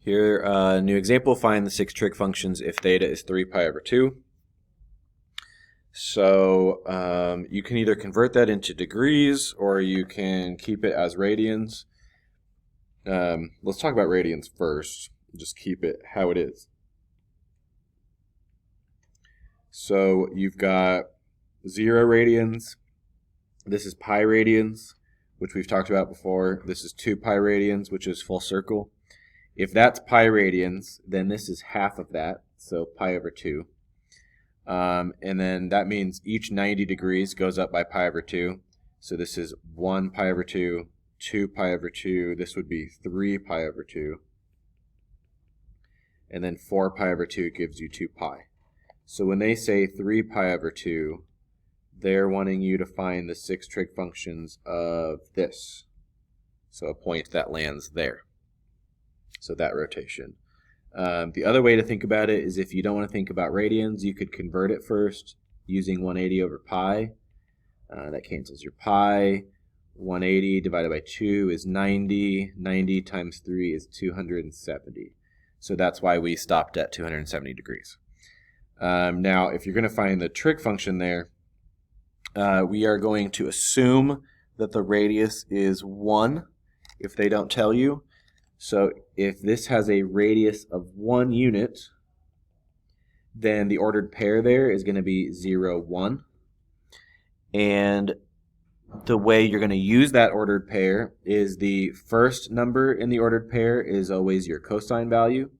Here, new example, find the 6 trig functions if theta is 3 pi over 2. So you can either convert that into degrees or you can keep it as radians. Let's talk about radians first. Just keep it how it is. So you've got 0 radians. This is pi radians, which we've talked about before. This is 2 pi radians, which is full circle. If that's pi radians, then this is half of that, so pi over 2. And then that means each 90 degrees goes up by pi over 2. So this is 1 pi over 2, 2 pi over 2. This would be 3 pi over 2. And then 4 pi over 2 gives you 2 pi. So when they say 3 pi over 2, they're wanting you to find the 6 trig functions of this. So a point that lands there. So that rotation. The other way to think about it is if you don't want to think about radians, you could convert it first using 180 over pi. That cancels your pi. 180 divided by 2 is 90. 90 times 3 is 270. So that's why we stopped at 270 degrees. Now, if you're going to find the trig function there, we are going to assume that the radius is 1 if they don't tell you. So if this has a radius of 1 unit, then the ordered pair there is going to be 0, 1. And the way you're going to use that ordered pair is the first number in the ordered pair is always your cosine value,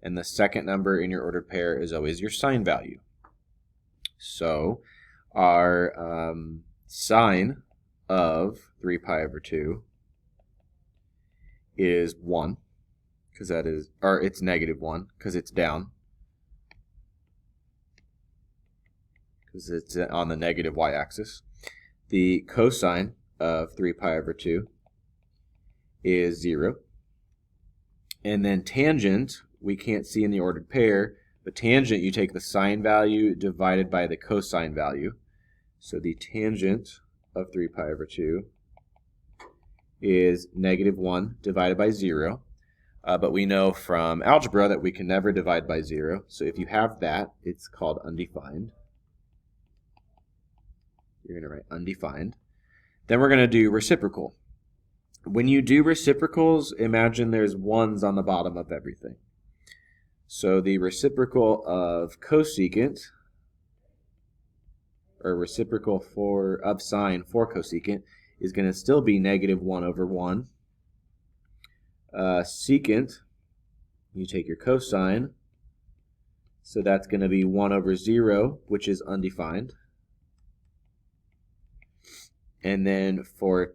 and the second number in your ordered pair is always your sine value. So our sine of 3 pi over 2 is 1, because that is, or it's negative 1, because it's down, because it's on the negative y-axis. The cosine of 3 pi over 2 is 0. And then tangent, we can't see in the ordered pair, but tangent, you take the sine value divided by the cosine value. So the tangent of 3 pi over 2 is negative 1 divided by 0. But we know from algebra that we can never divide by 0. So if you have that, it's called undefined. You're going to write undefined. Then we're going to do reciprocal. When you do reciprocals, imagine there's ones on the bottom of everything. So the reciprocal of cosecant, or reciprocal of sine for cosecant, is going to still be negative 1 over 1. Secant, you take your cosine, so that's going to be 1 over 0, which is undefined. And then for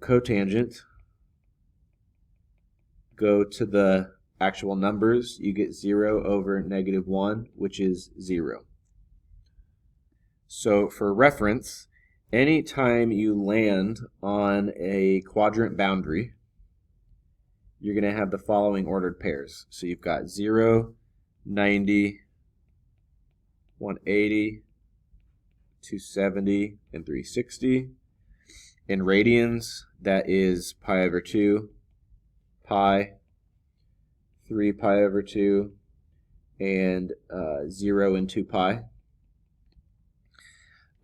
cotangent, go to the actual numbers, you get 0 over negative 1, which is 0. So for reference, anytime you land on a quadrant boundary, you're going to have the following ordered pairs. So you've got 0, 90, 180, 270, and 360. In radians, that is pi over 2, pi, 3 pi over 2, and 0 and 2 pi.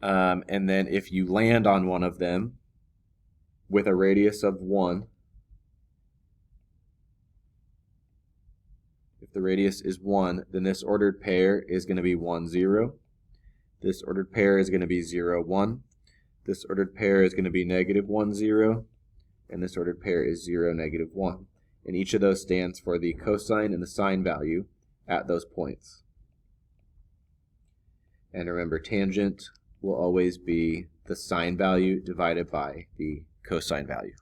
And then if you land on one of them with a radius of 1, if the radius is 1, then this ordered pair is going to be 1, 0. This ordered pair is going to be 0, 1. This ordered pair is going to be negative 1, 0. And this ordered pair is 0, negative 1. And each of those stands for the cosine and the sine value at those points. And remember, tangent will always be the sine value divided by the cosine value.